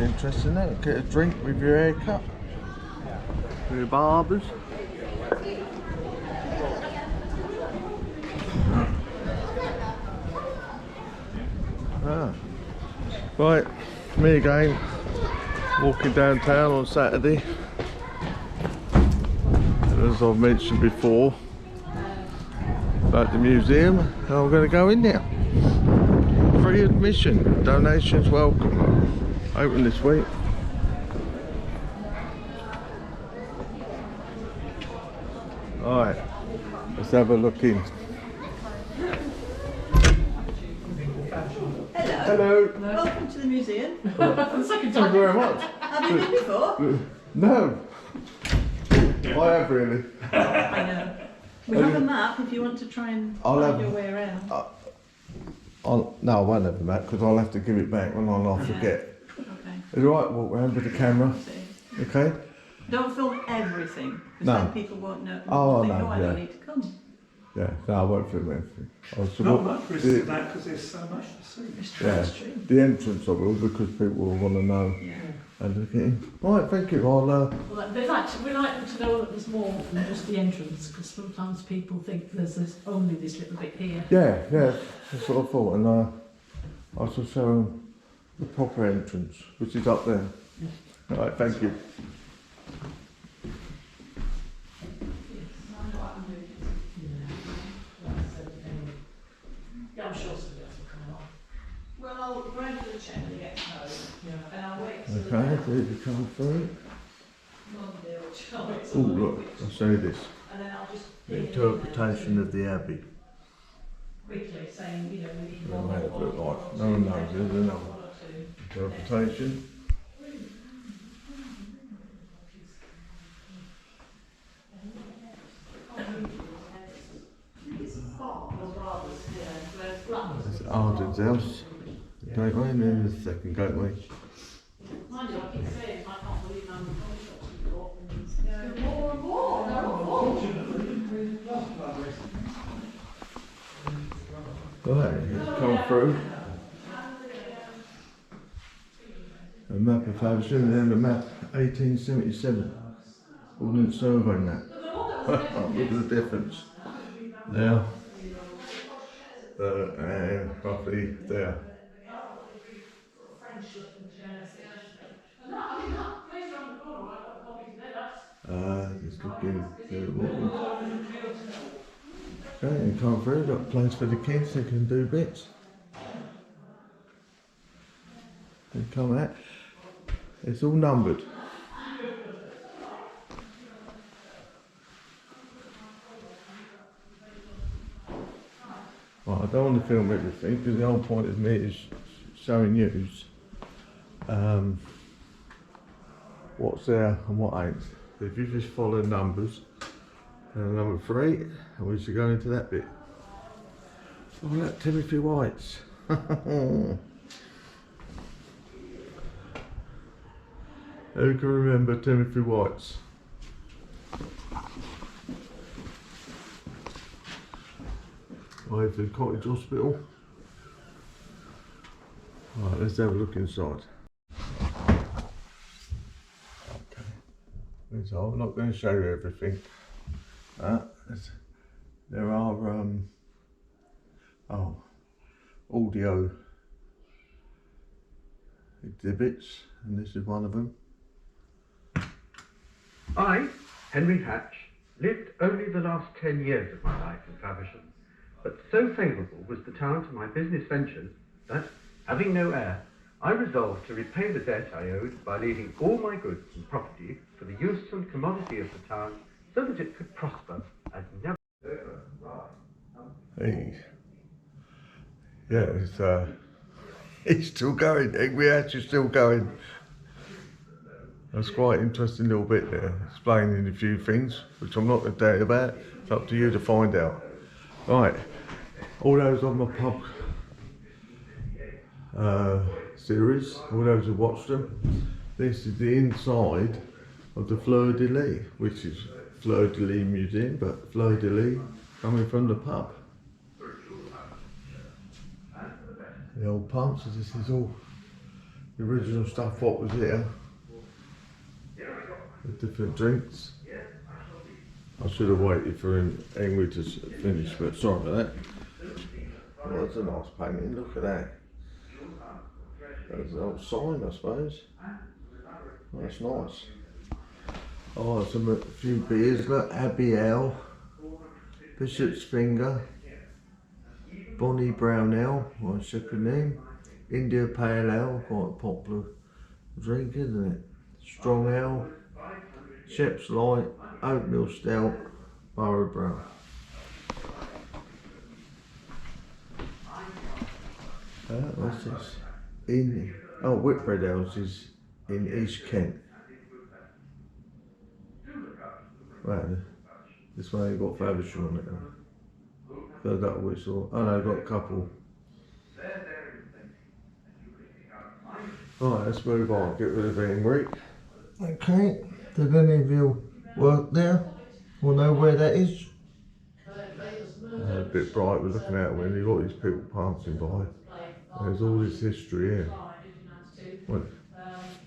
interesting, isn't it? Get a drink with your haircut. With your barbers. Ah. Right, me again. Walking downtown on Saturday. And as I've mentioned before about the museum, and I'm going to go in there. Free admission, donations welcome. Open this week. Alright, let's have a look in. Hello. Hello. Welcome to the museum. Thank you very much. Have you been before? No. I have really. I know. We have a map if you want to try and find your way around. No, I won't have the map because I'll have to give it back when I'll forget. Okay. Is it alright, walk around with the camera? Okay? Don't film everything, because No. then people won't know. Oh, Think, no, I yeah. don't need to come. Yeah, no, I won't film anything. Not much risk to that because there's so much to see. It's true, Yeah, it's true. the entrance I will because people will want to know Yeah. and look at in. Right, thank you. I'll Well, in fact, we like them to know that there's more than just the entrance, because sometimes people think there's only this little bit here. yeah, that's what I thought, and I shall show them the proper entrance, which is up there. Right, thank you. Yeah, I'm sure somebody else will come along. Well, I'll grind to the chair when you get home, Yeah. and I'll wait till Okay, there you come through. Monday or Tuesday. Oh, look, I'll show you this. And then I'll just The interpretation of the Abbey. quickly saying, you know, we need What one it more. look like. No one knows, there's another One or two. interpretation. That's Arden's house. Gateway, and then the second gateway. Mind you, I keep saying, I can't believe how many coffee shops we've got, and there's more and more, they're all full. Right, come through. A map of Faversham and then a map 1877. Ordnance survey and that. Look at the difference. Now, and roughly there. Just looking okay, and come through, got a place for the kids, they can do bits. They come out. It's all numbered. Right, I don't want to film everything because the whole point of me is showing you what's there and what ain't. So if you just follow numbers, number 3, and we should go into that bit. Oh, look, Timothy White's. Who can remember Timothy White's? Wayford Cottage Hospital. Right, let's have a look inside. Okay, so I'm not going to show you everything. There are audio exhibits, and this is one of them. I, Henry Hatch, lived only the last 10 years of my life in Faversham, but so favourable was the town to my business ventures that, having no heir, I resolved to repay the debt I owed by leaving all my goods and property for the use and commodity of the town, so that it could prosper and never... Hey. Yeah, it's still going. Henry Hatch is still going. That's quite an interesting little bit there, explaining a few things, which I'm not going to tell you about. It's up to you to find out. Right, all those on my pub series, all those who watched them, this is the inside of the Fleur de Lis, which is Fleur de Lis Museum, but Fleur de Lis coming from the pub. The old pumps, so this is all the original stuff what was here. The different drinks. I should have waited for Henry to finish, but sorry about that. Oh, that's a nice painting, look at that. That's an old sign, I suppose. That's nice. Oh, a few beers, look, Abbey Ale, Bishop's Finger, Bonnie Brown Ale, what a second name, India Pale Ale, quite a popular drink, isn't it? Strong Ale, Shep's Light, Oatmeal Stout, Borough Brown. What's this? Whitbread Ales is in East Kent. Right, this one ain't got Faversham on it now. So that whistle. Oh no, I've got a couple. Alright, let's move on. Get rid of Henry. Okay, did any of you work there? Or know where that is? A bit bright, we're looking out when you've got these people passing by. There's all this history here. Well,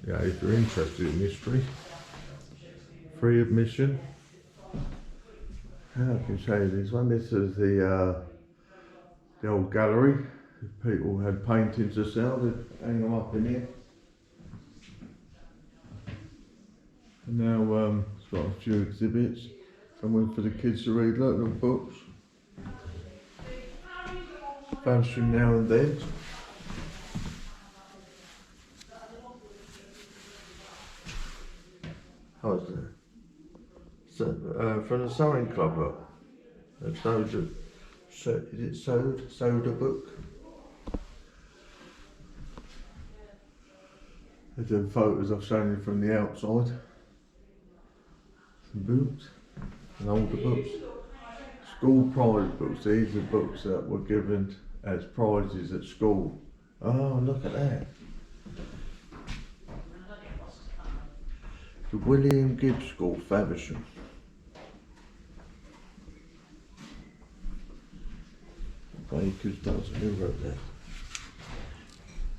yeah, if you're interested in history, free admission. How can I show you this one? This is the old gallery. People had paintings to sell, they'd hang them up in here. And now it's got a few exhibits. Somewhere for the kids to read, look, little books. Faversham Now and Then. How is it? So, from the Sewing Club, look. Is it Soda book? There's the photos I've shown you from the outside. Some books, and older books. School prize books, these are books that were given as prizes at school. Oh, look at that. The William Gibbs School, Faversham. Baker's dozen, who wrote that?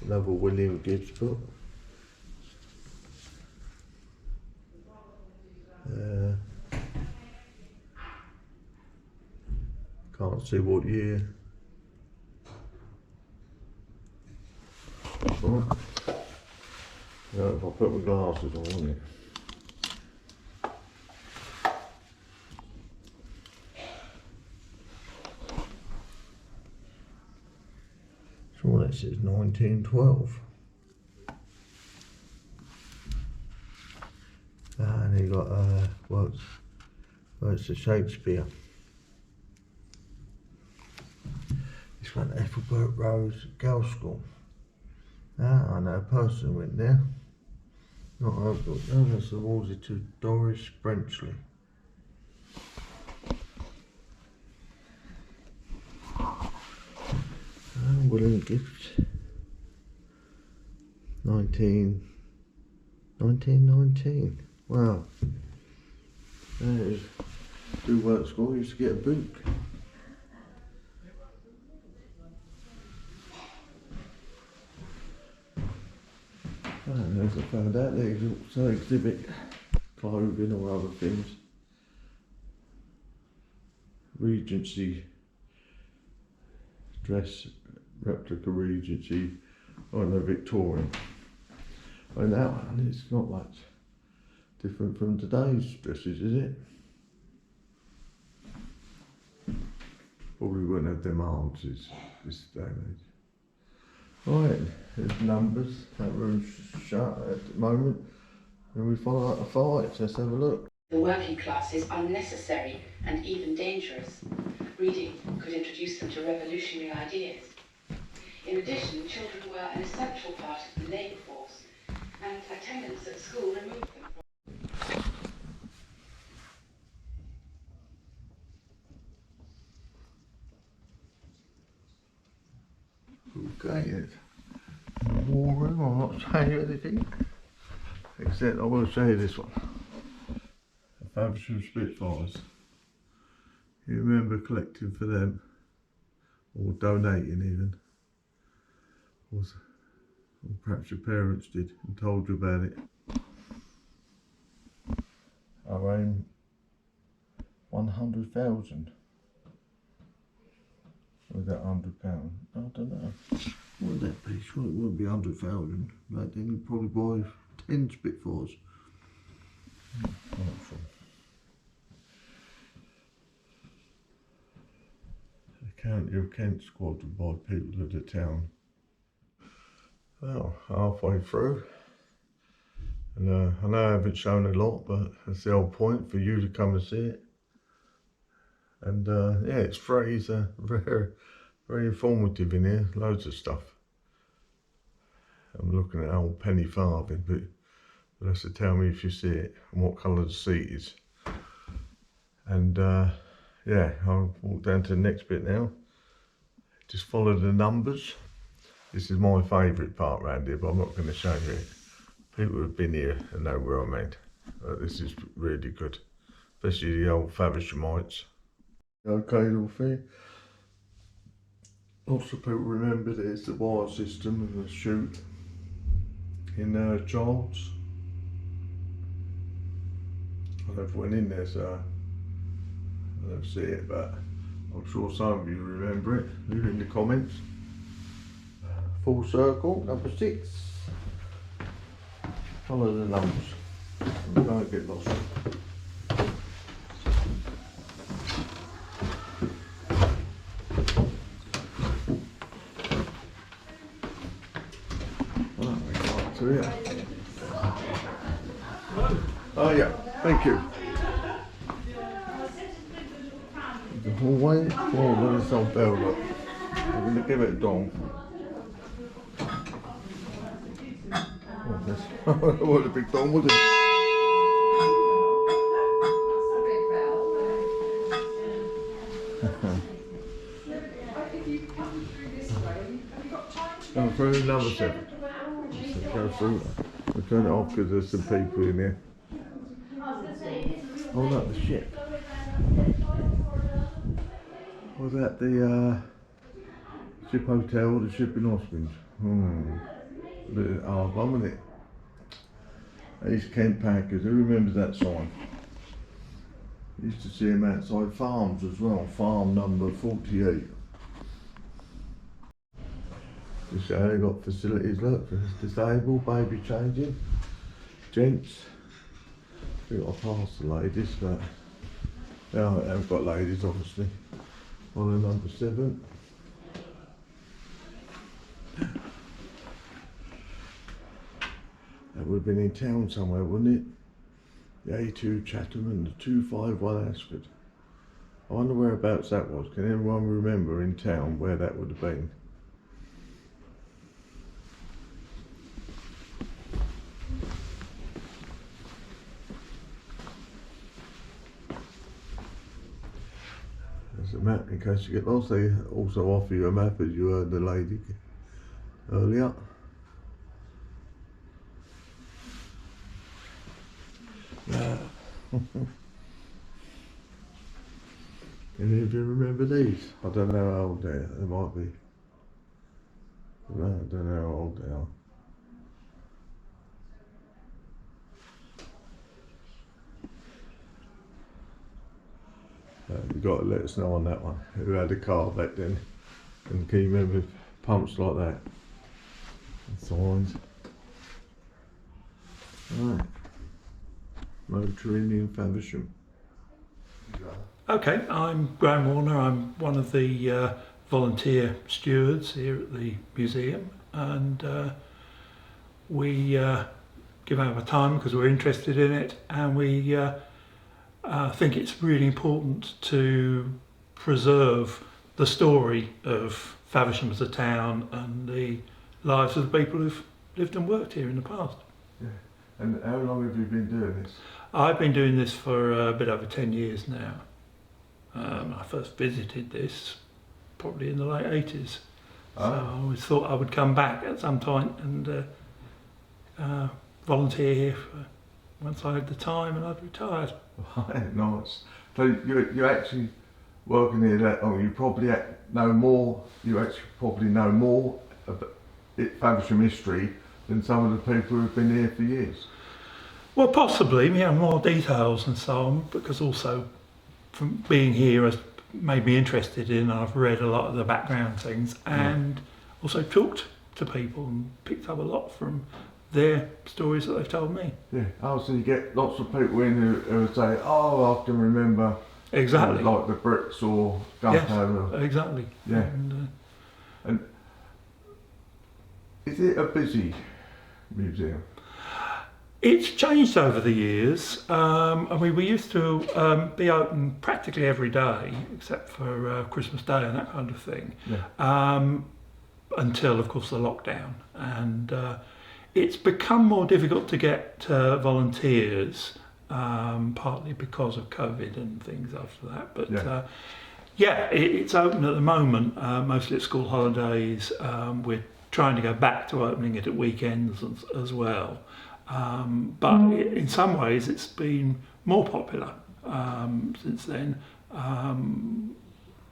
Another William Gibbs book. Can't see what year. Oh. No, if I put my glasses on, won't it? Sure, that says 1912. And he got works of Shakespeare. This one, Ethelbert Rose Girls' School. I know a person went there. Not Oakwood, no, that's awarded to Doris Brenchley. William Gibbs. 1919. Wow. There's do work school, used to get a book. As I found out, they also exhibit clothing or other things. Regency dress, replica Regency on the Victorian. And that one is not much different from today's dresses, is it? Probably wouldn't have them arms this day and age. Right, there's numbers. That room's shut at the moment. And we follow up the fights. Let's have a look. The working class is unnecessary and even dangerous. Reading could introduce them to revolutionary ideas. In addition, children were an essential part of the labour force, and attendance at school removed them from... Okay, war room, I'll not show you anything, except I will show you this one. The Faversham Spitfires. You remember collecting for them, or donating even, Or perhaps your parents did and told you about it. Our aim 100,000. With that £100, I don't know. What would that be? Sure, it wouldn't be 100,000. But then you'd probably buy 10 Spitfires. I'm not sure. The County of Kent squadron by people of the town. Well, halfway through. And I know I haven't shown a lot, but that's the whole point, for you to come and see it. And yeah, it's free, so very, very informative in here, loads of stuff. I'm looking at old penny farthing, but you'll have to tell me if you see it and what colour the seat is. And yeah, I'll walk down to the next bit now. Just follow the numbers. This is my favourite part round here, but I'm not going to show you it. People who've been here and know where I mean. This is really good, especially the old Favershamites. Okay, little thing. Lots of people remember there's the wire system and the chute in Childs. I never went in there, so I don't see it, but I'm sure some of you remember it. Leave it in the comments. Full circle, number 6. Follow the numbers. Don't get lost. Yeah. Oh yeah, thank you. The hallway, oh look, it's all built up. I'm going to give it a dong. What a big dong, wasn't it? Go through number 7. Go through. We'll turn it off because there's some people in here. Oh look, the ship. Was that the ship hotel, the shipping hospital? A bit hard one, wasn't it? East Kent Packers, who remembers that sign? Used to see them outside farms as well, farm number 48. Just how they got facilities, look, for disabled, baby changing, gents. I think I'll pass the ladies, but yeah, I haven't got ladies obviously. On the number 7. That would have been in town somewhere, wouldn't it? The A2 Chatham and the 251 Ashford. I wonder whereabouts that was. Can anyone remember in town where that would have been? There's a map in case you get lost. They also offer you a map, as you heard the lady earlier. Any of you remember these? I don't know how old they are. They might be. No, I don't know how old they are. You've got to let us know on that one, who had a car back then. And can you remember pumps like that? And signs. Right. Motoring in Faversham. Okay, I'm Graham Warner. I'm one of the volunteer stewards here at the museum, and we give our time because we're interested in it, and we think it's really important to preserve the story of Faversham as a town and the lives of the people who've lived and worked here in the past. Yeah. And how long have you been doing this? I've been doing this for a bit over 10 years now. I first visited this probably in the late 80s. So I always thought I would come back at some point and volunteer here once I had the time and I'd retired. Right, nice. So you're actually working here that long. You probably know more. You actually probably know more Faversham history than some of the people who've been here for years. Well, possibly, more details and so on, because also from being here has made me interested in, I've read a lot of the background things and also talked to people and picked up a lot from their stories that they've told me. Yeah, so you get lots of people in who would say, oh, I can remember Exactly. like the bricks or gunpowder. Yes, exactly. Yeah. And, Is it a busy museum? it's changed over the years. We used to be open practically every day, except for Christmas Day and that kind of thing, until, of course, the lockdown. And it's become more difficult to get volunteers, partly because of COVID and things after that. But it's open at the moment, mostly at school holidays. We're trying to go back to opening it at weekends as well. But in some ways it's been more popular since then.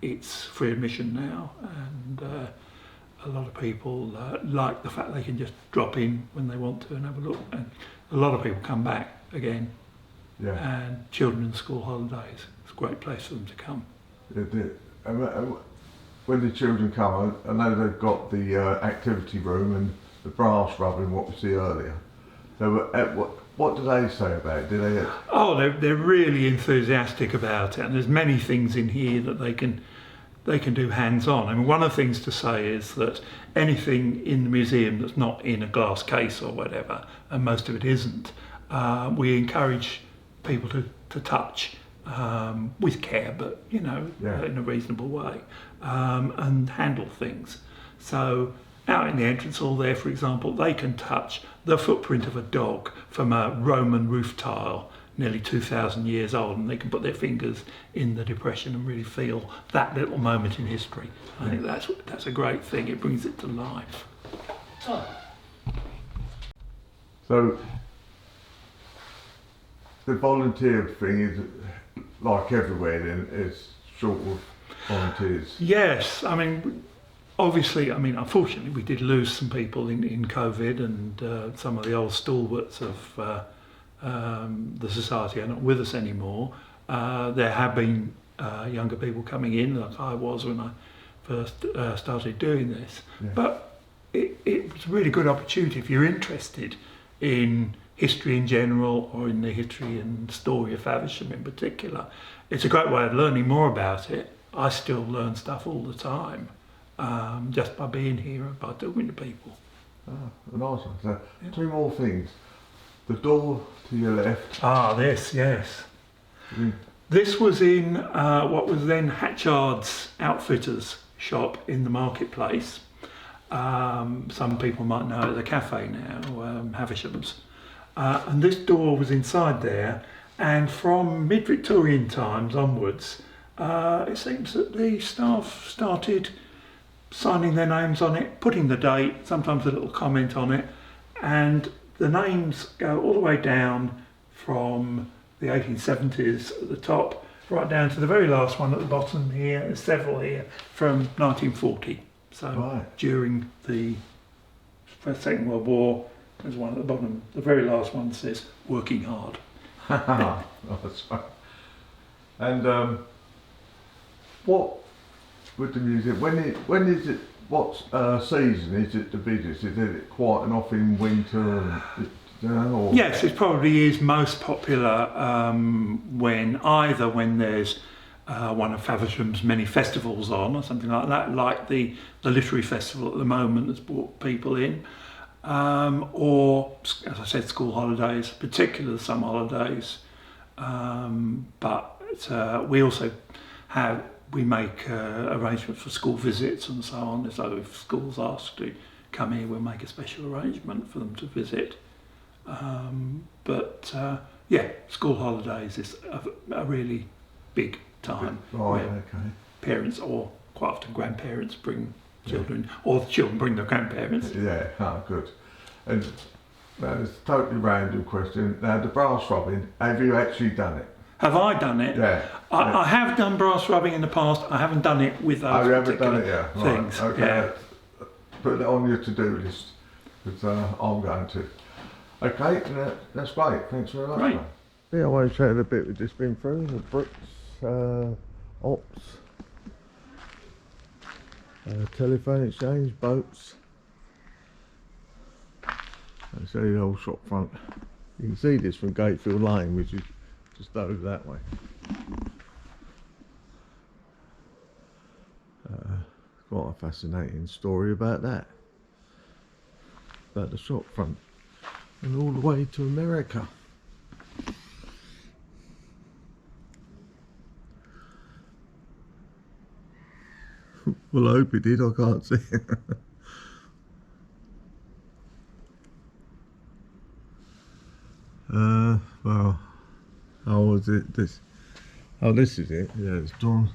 It's free admission now, and a lot of people like the fact they can just drop in when they want to and have a look. And a lot of people come back again. Yeah. And children in school holidays, it's a great place for them to come. When the children come, I know they've got the activity room and the brass rubbing, what we see earlier. So what do they say about it? Do they? Oh, they're really enthusiastic about it, and there's many things in here that they can do hands-on. I mean, one of the things to say is that anything in the museum that's not in a glass case or whatever, and most of it isn't, we encourage people to touch with care, but in a reasonable way, and handle things. So out in the entrance hall there, for example, they can touch the footprint of a dog from a Roman roof tile nearly 2,000 years old, and they can put their fingers in the depression and really feel that little moment in history. I think that's a great thing. It brings it to life. So the volunteer thing is like everywhere then, is sort of volunteers. Yes, unfortunately we did lose some people in COVID, and some of the old stalwarts of the society are not with us anymore. There have been younger people coming in, like I was when I first started doing this. Yeah. But it was a really good opportunity if you're interested in history in general, or in the history and story of Faversham in particular. It's a great way of learning more about it. I still learn stuff all the time, just by being here and by talking to people. Nice one. So, two more things. The door to your left. This, yes. This was in what was then Hatchard's Outfitters shop in the marketplace. Some people might know it as a cafe now, Haversham's. And this door was inside there, and from mid-Victorian times onwards, it seems that the staff started signing their names on it, putting the date, sometimes a little comment on it, and the names go all the way down from the 1870s at the top, right down to the very last one at the bottom here. There's several here from 1940. So during the Second World War, there's one at the bottom. The very last one says "working hard." That's right. And what with the museum? When is it? What season is it the busiest? Is it quite enough in winter? Or? Yes, it probably is most popular when there's one of Faversham's many festivals on, or something like that, like the literary festival at the moment that's brought people in, or, as I said, school holidays, particularly the summer holidays. But we also make arrangements for school visits and so on. So if schools ask to come here, we'll make a special arrangement for them to visit. School holidays is a really big time. Parents, or quite often grandparents, bring children, or the children bring their grandparents. Yeah, good. And now it's a totally random question. Now, the brass rubbing, have you actually done it? Have I done it? Yeah. I have done brass rubbing in the past. I haven't done it with those particular things. Okay. Yeah. put that on your to-do list, because I'm going to. Okay, that's great. Thanks very much. Right. Yeah, I want to show you the bit we've just been through, the bricks, ops, telephone exchange, boats. I'll show you the whole shop front. You can see this from Gatefield Lane, which is just over that way. Quite a fascinating story about that. About the shop front. And all the way to America. Well, I hope he did, I can't see it. Well, how was it? This? Oh, this is it. Yeah, it's drawn.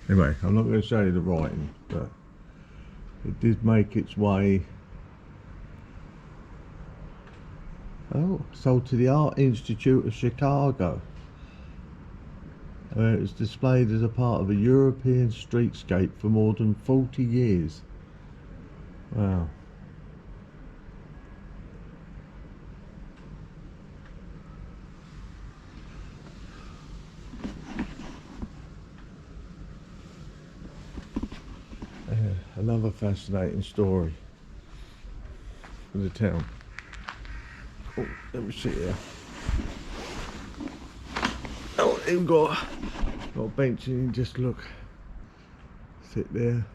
Anyway, I'm not going to show you the writing, but it did make its way. Oh, sold to the Art Institute of Chicago. Where it was displayed as a part of a European streetscape for more than 40 years. Wow. Another fascinating story for the town. Oh, let me see here. Oh, you've got a bench and you can just look, sit there.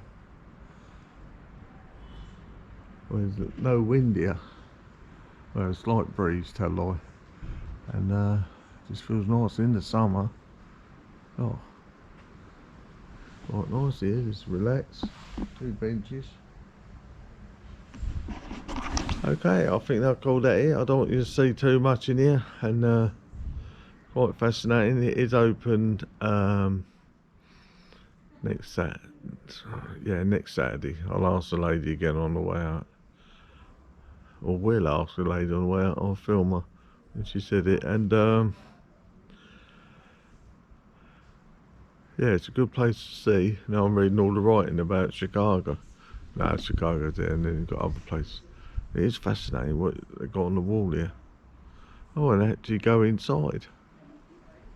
Well, there's no wind here. Well, it's slight breeze, tell lie. And just feels nice in the summer. Oh, quite nice here, just relax. 2 benches. Okay, I think I'll call that here. I don't want you to see too much in here, and quite fascinating. It is open next Saturday. Yeah, next Saturday. I'll ask the lady again on the way out, or we'll ask the lady on the way out. I'll film her when she said it, and yeah, it's a good place to see. Now I'm reading all the writing about Chicago. No, Chicago's there, and then you've got other places. It is fascinating what they've got on the wall here. Oh, and actually go inside,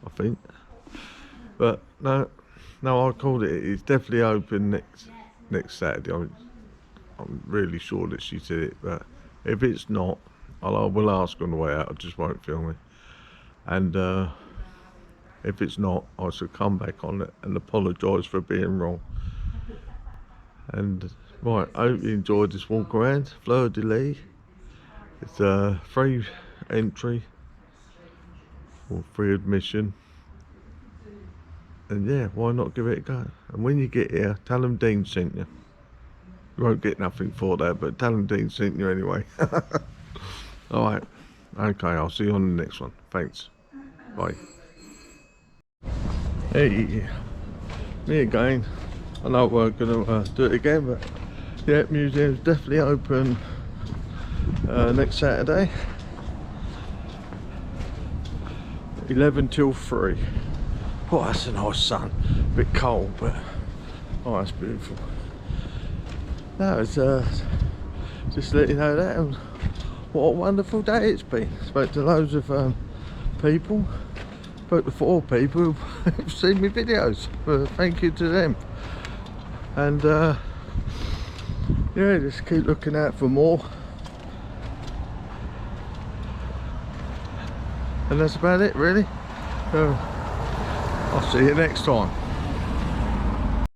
I think. But no, I called it. It's definitely open next Saturday. I'm really sure that she said it, but if it's not, I will ask on the way out. I just won't film it. And if it's not, I shall come back on it and apologise for being wrong. And right, I hope you enjoyed this walk around Fleur de Lis. It's a free entry or free admission. And yeah, why not give it a go? And when you get here, tell them Dean sent you. You won't get nothing for that, but tell them Dean sent you anyway. Alright, okay, I'll see you on the next one. Thanks. Bye. Hey, me again. I know we're going to do it again, but yeah, museum's definitely open next Saturday, 11 till 3. Oh, that's a nice sun. A bit cold, but oh, that's beautiful. No, it's just to let you know that, and what a wonderful day it's been. Spoke to loads of people. Spoke to 4 people who've seen my videos. Thank you to them. And yeah, just keep looking out for more. And that's about it, really. So I'll see you next time.